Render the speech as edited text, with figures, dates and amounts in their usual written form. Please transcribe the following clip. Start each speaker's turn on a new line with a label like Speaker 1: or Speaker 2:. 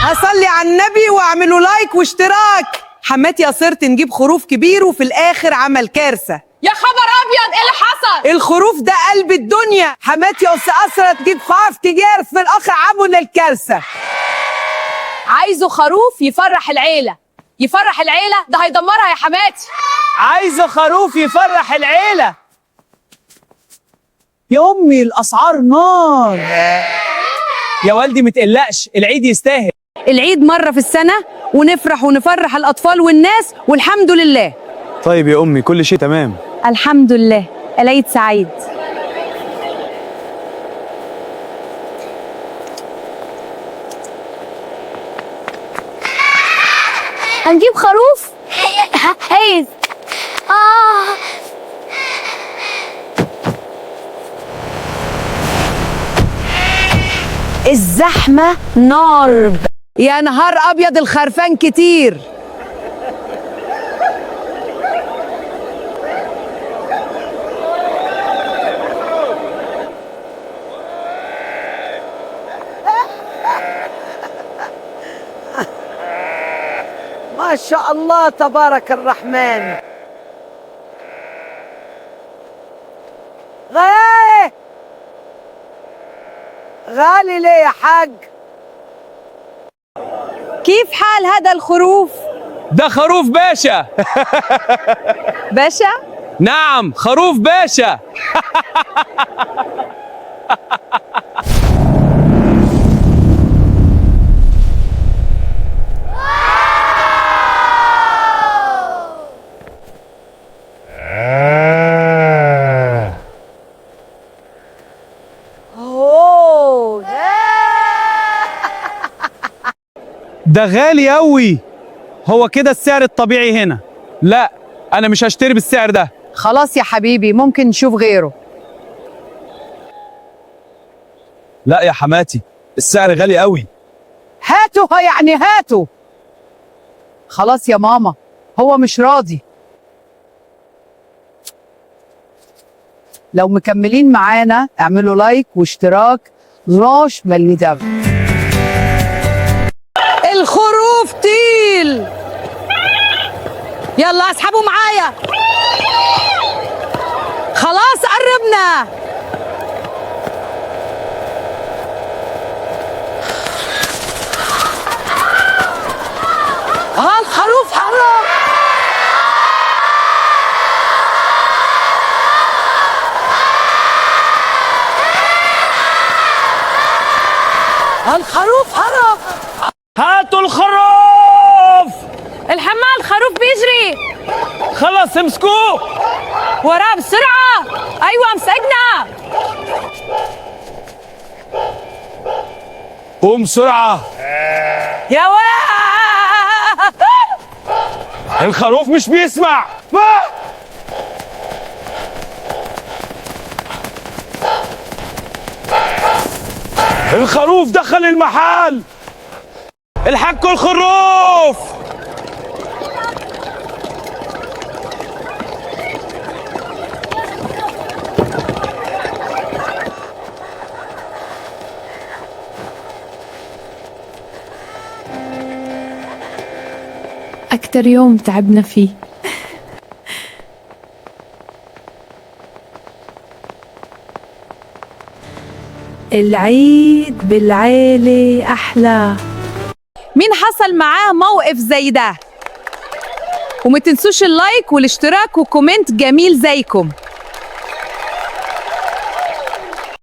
Speaker 1: هصلي على النبي واعملوا لايك واشتراك. حماتي قصرت نجيب خروف كبير وفي الاخر عمل كارثه.
Speaker 2: يا خبر ابيض، ايه اللي حصل؟
Speaker 1: الخروف ده قلب الدنيا. حماتي قصرت تجيب خروف كبير في الاخر عمل الكارثه.
Speaker 2: عايزه خروف يفرح العيله. يفرح العيله ده هيدمرها يا حماتي.
Speaker 3: عايزه خروف يفرح العيله.
Speaker 1: يا امي الاسعار نار.
Speaker 3: يا والدي متقلقش، العيد يستاهل.
Speaker 1: العيد مره في السنه ونفرح ونفرح الاطفال والناس والحمد لله.
Speaker 4: طيب يا امي كل شيء تمام.
Speaker 1: الحمد لله. العيد سعيد.
Speaker 2: هنجيب خروف؟ هايز.
Speaker 1: الزحمه نار. يا نهار ابيض الخرفان كتير. ما شاء الله تبارك الرحمن. غالي غالي ليه يا حاج؟ كيف حال هذا الخروف؟
Speaker 3: ده خروف باشا.
Speaker 1: باشا؟
Speaker 3: نعم خروف باشا.
Speaker 4: ده غالي قوي. هو كده السعر الطبيعي هنا؟
Speaker 3: لا انا مش هشتري بالسعر ده.
Speaker 1: خلاص يا حبيبي ممكن نشوف غيره.
Speaker 3: لا يا حماتي السعر غالي قوي.
Speaker 1: هاتوا يعني هاتوا. خلاص يا ماما هو مش راضي. لو مكملين معانا اعملوا لايك واشتراك. غاش بالندب. الخروف تقيل. يلا اسحبوا معايا. خلاص قربنا. الخروف حرام. الخروف هرب.
Speaker 3: هاتوا الخروف.
Speaker 2: الحمال الخروف بيجري.
Speaker 3: خلص امسكوه.
Speaker 2: وراه بسرعه. ايوه مسكنا.
Speaker 3: قوم بسرعه.
Speaker 2: يا
Speaker 3: الخروف مش بيسمع. الخروف دخل المحل. الحقوا الخروف.
Speaker 2: أكتر يوم تعبنا فيه.
Speaker 1: العيد بالعيلة أحلى. مين حصل معاه موقف زي ده؟ وما تنسوش اللايك والاشتراك وكومنت جميل زيكم.